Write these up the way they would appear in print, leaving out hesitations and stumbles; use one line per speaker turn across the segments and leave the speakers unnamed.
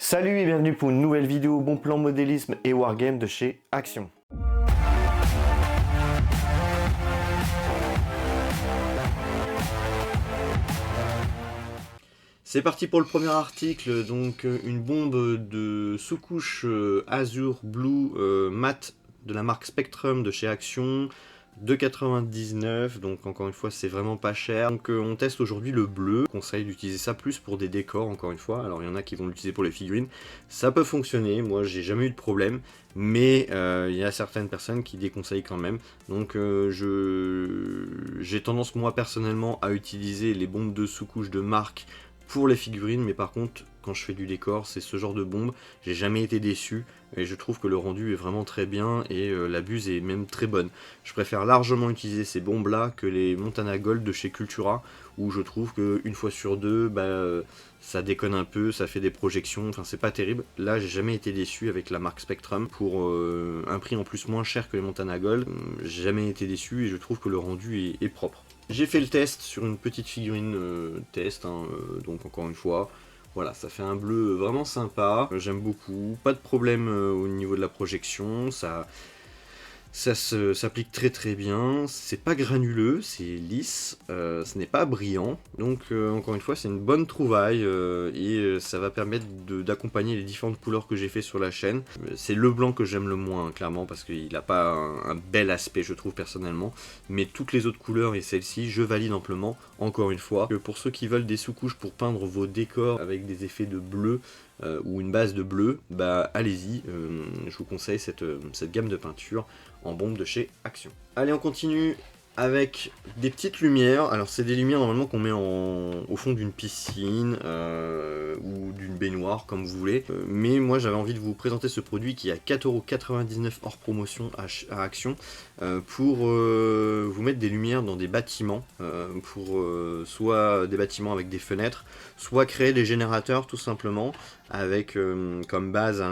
Salut et bienvenue pour une nouvelle vidéo bon plan modélisme et wargame de chez Action. C'est parti pour le premier article, donc une bombe de sous-couche Azure Blue Matte de la marque Spectrum de chez Action, 2,99, donc encore une fois c'est vraiment pas cher. Donc on teste aujourd'hui le bleu, je conseille d'utiliser ça plus pour des décors encore une fois. Alors il y en a qui vont l'utiliser pour les figurines, ça peut fonctionner, moi j'ai jamais eu de problème, mais il y a certaines personnes qui déconseillent quand même. Donc j'ai tendance moi personnellement à utiliser les bombes de sous-couche de marque pour les figurines, mais par contre quand je fais du décor c'est ce genre de bombe, j'ai jamais été déçu et je trouve que le rendu est vraiment très bien et la buse est même très bonne. Je préfère largement utiliser ces bombes là que les Montana Gold de chez Cultura, où je trouve qu'une fois sur deux ça déconne un peu, ça fait des projections, enfin c'est pas terrible. Là j'ai jamais été déçu avec la marque Spectrum pour un prix en plus moins cher que les Montana Gold. J'ai jamais été déçu et je trouve que le rendu est propre. J'ai fait le test sur une petite figurine test, donc encore une fois, voilà, ça fait un bleu vraiment sympa, j'aime beaucoup, pas de problème au niveau de la projection, ça s'applique très très bien, c'est pas granuleux, c'est lisse, ce n'est pas brillant, donc encore une fois c'est une bonne trouvaille et ça va permettre d'accompagner les différentes couleurs que j'ai fait sur la chaîne. C'est le blanc que j'aime le moins clairement parce qu'il n'a pas un bel aspect je trouve personnellement, mais toutes les autres couleurs et celle-ci je valide amplement encore une fois. Pour ceux qui veulent des sous-couches pour peindre vos décors avec des effets de bleu, ou une base de bleu, bah allez-y, je vous conseille cette gamme de peinture en bombe de chez Action. Allez, on continue avec des petites lumières. Alors c'est des lumières normalement qu'on met au fond d'une piscine ou d'une baignoire comme vous voulez, mais moi j'avais envie de vous présenter ce produit qui est à 4,99€ hors promotion à Action, pour vous mettre des lumières dans des bâtiments, pour soit des bâtiments avec des fenêtres, soit créer des générateurs tout simplement avec comme base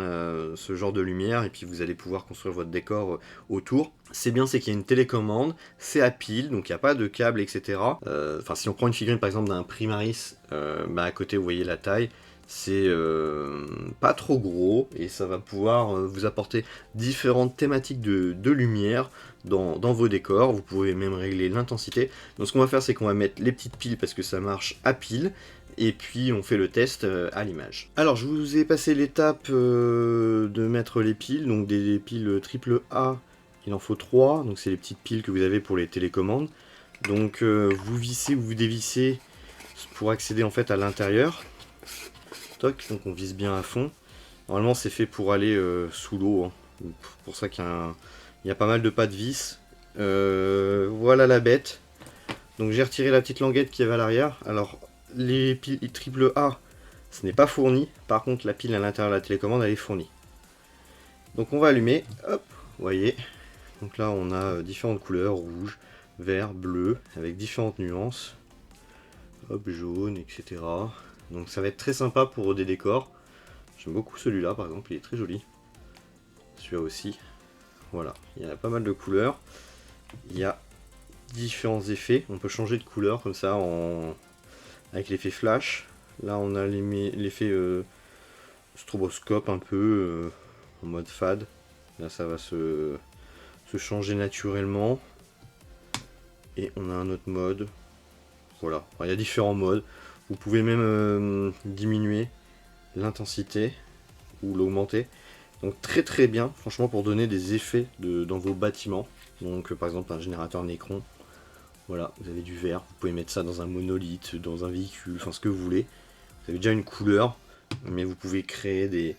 ce genre de lumière, et puis vous allez pouvoir construire votre décor autour. C'est bien, c'est qu'il y a une télécommande, c'est à pile, donc il n'y a pas de câble, etc. Enfin, si on prend une figurine par exemple d'un Primaris, à côté vous voyez la taille, c'est pas trop gros, et ça va pouvoir vous apporter différentes thématiques de lumière dans vos décors. Vous pouvez même régler l'intensité. Donc ce qu'on va faire, c'est qu'on va mettre les petites piles parce que ça marche à pile, et puis on fait le test à l'image. Alors je vous ai passé l'étape de mettre les piles, donc des piles triple A, il en faut 3, donc c'est les petites piles que vous avez pour les télécommandes. Donc vous vissez ou vous dévissez pour accéder en fait à l'intérieur. Toc, donc on visse bien à fond. Normalement c'est fait pour aller sous l'eau, hein. Pour ça qu'il y a pas mal de pas de vis. Voilà la bête. Donc j'ai retiré la petite languette qui avait à l'arrière. Alors les piles triple A, ce n'est pas fourni. Par contre la pile à l'intérieur de la télécommande elle est fournie. Donc on va allumer, hop, vous voyez. Donc là on a différentes couleurs, rouge, vert, bleu, avec différentes nuances. Hop, jaune, etc. Donc ça va être très sympa pour des décors. J'aime beaucoup celui-là par exemple, il est très joli. Celui-là aussi. Voilà, il y a pas mal de couleurs. Il y a différents effets. On peut changer de couleur comme ça avec l'effet flash. Là on a l'effet stroboscope un peu en mode fade. Là ça va se changer naturellement. Et on a un autre mode. Voilà, enfin, il y a différents modes. Vous pouvez même diminuer l'intensité ou l'augmenter. Donc très très bien, franchement, pour donner des effets dans vos bâtiments. Donc par exemple un générateur Necron. Voilà, vous avez du vert, vous pouvez mettre ça dans un monolithe, dans un véhicule, enfin ce que vous voulez. Vous avez déjà une couleur, mais vous pouvez créer des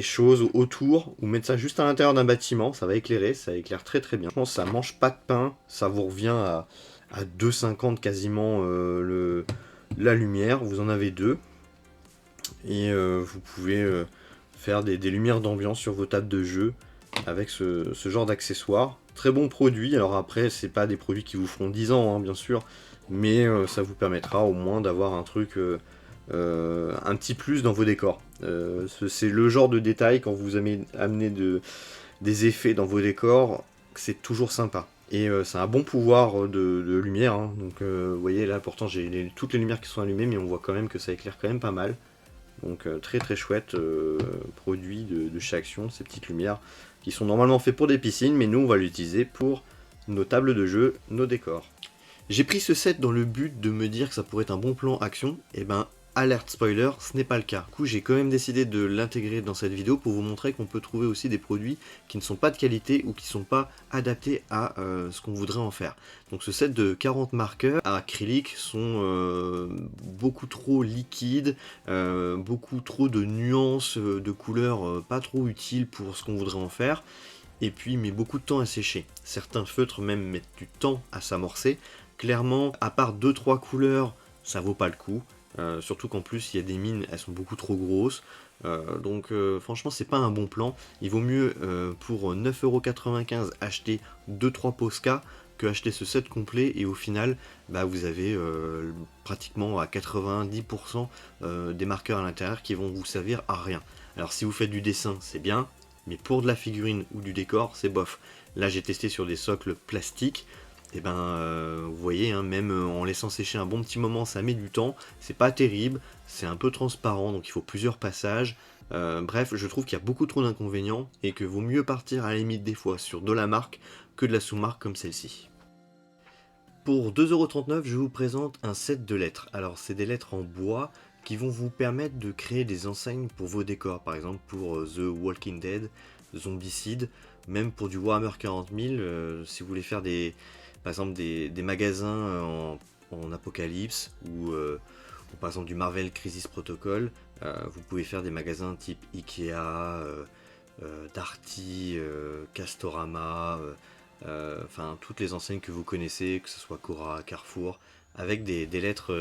choses autour, ou mettre ça juste à l'intérieur d'un bâtiment, ça va éclairer, ça éclaire très très bien. Je pense que ça mange pas de pain, ça vous revient à 2,50 quasiment la lumière, vous en avez deux. Et vous pouvez faire des lumières d'ambiance sur vos tables de jeu avec ce genre d'accessoires. Très bon produit, alors après c'est pas des produits qui vous feront 10 ans hein, bien sûr, mais ça vous permettra au moins d'avoir un truc, un petit plus dans vos décors. C'est le genre de détail quand vous amenez des effets dans vos décors, c'est toujours sympa. Et c'est un bon pouvoir de lumière, hein. Donc vous voyez là pourtant j'ai toutes les lumières qui sont allumées, mais on voit quand même que ça éclaire quand même pas mal. Donc très très chouette produit de chez Action, ces petites lumières qui sont normalement faites pour des piscines, mais nous on va l'utiliser pour nos tables de jeu, nos décors. J'ai pris ce set dans le but de me dire que ça pourrait être un bon plan Action, et ben alerte spoiler, ce n'est pas le cas. Du coup j'ai quand même décidé de l'intégrer dans cette vidéo pour vous montrer qu'on peut trouver aussi des produits qui ne sont pas de qualité ou qui ne sont pas adaptés à ce qu'on voudrait en faire. Donc ce set de 40 marqueurs à acrylique sont beaucoup trop liquides, beaucoup trop de nuances de couleurs pas trop utiles pour ce qu'on voudrait en faire. Et puis met beaucoup de temps à sécher. Certains feutres même mettent du temps à s'amorcer. Clairement, à part 2-3 couleurs, ça vaut pas le coup. Surtout qu'en plus, il y a des mines, elles sont beaucoup trop grosses. Donc franchement, c'est pas un bon plan. Il vaut mieux pour 9,95€ acheter 2-3 Posca que acheter ce set complet. Et au final, bah, vous avez pratiquement à 90% des marqueurs à l'intérieur qui vont vous servir à rien. Alors si vous faites du dessin, c'est bien. Mais pour de la figurine ou du décor, c'est bof. Là, j'ai testé sur des socles plastiques. Et ben, vous voyez, hein, même en laissant sécher un bon petit moment, ça met du temps. C'est pas terrible, c'est un peu transparent, donc il faut plusieurs passages. Bref, je trouve qu'il y a beaucoup trop d'inconvénients et que vaut mieux partir à la limite des fois sur de la marque que de la sous-marque comme celle-ci. Pour 2,39€, je vous présente un set de lettres. Alors, c'est des lettres en bois qui vont vous permettre de créer des enseignes pour vos décors. Par exemple, pour The Walking Dead, Zombicide, même pour du Warhammer 40 000, si vous voulez faire par exemple des magasins en apocalypse ou par exemple du Marvel Crisis Protocol, vous pouvez faire des magasins type Ikea, Darty, Castorama, enfin toutes les enseignes que vous connaissez, que ce soit Cora, Carrefour, avec des lettres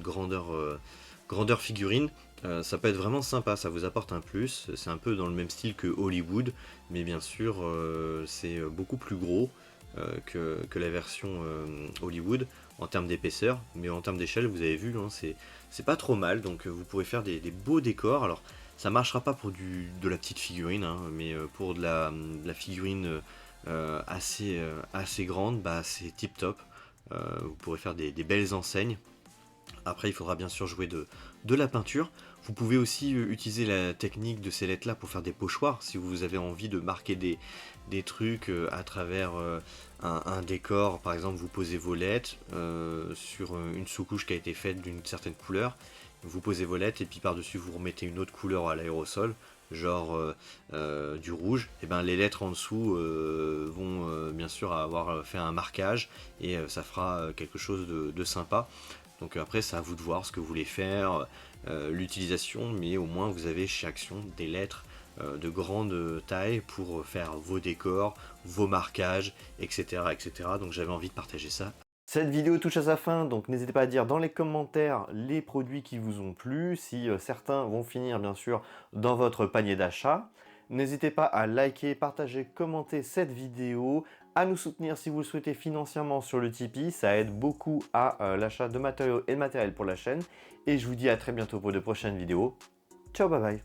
grandeur figurine. Ça peut être vraiment sympa, ça vous apporte un plus. C'est un peu dans le même style que Hollywood, mais bien sûr c'est beaucoup plus gros que la version Hollywood en termes d'épaisseur, mais en termes d'échelle, vous avez vu, hein, c'est pas trop mal. Donc vous pourrez faire des beaux décors. Alors ça marchera pas pour de la petite figurine, hein, mais pour de la figurine assez grande, bah, c'est tip top. Vous pourrez faire des belles enseignes. Après, il faudra bien sûr jouer de la peinture. Vous pouvez aussi utiliser la technique de ces lettres là pour faire des pochoirs si vous avez envie de marquer des trucs à travers un décor. Par exemple, vous posez vos lettres sur une sous-couche qui a été faite d'une certaine couleur. Vous posez vos lettres et puis par-dessus vous remettez une autre couleur à l'aérosol, genre du rouge. Et ben les lettres en dessous vont bien sûr avoir fait un marquage et ça fera quelque chose de sympa. Donc après, c'est à vous de voir ce que vous voulez faire, l'utilisation, mais au moins vous avez chez Action des lettres de grande taille pour faire vos décors, vos marquages, etc. etc. Donc j'avais envie de partager ça. Cette vidéo touche à sa fin, donc n'hésitez pas à dire dans les commentaires les produits qui vous ont plu, si certains vont finir bien sûr dans votre panier d'achat. N'hésitez pas à liker, partager, commenter cette vidéo, à nous soutenir si vous le souhaitez financièrement sur le Tipeee, ça aide beaucoup à l'achat de matériaux et de matériel pour la chaîne. Et je vous dis à très bientôt pour de prochaines vidéos. Ciao, bye bye.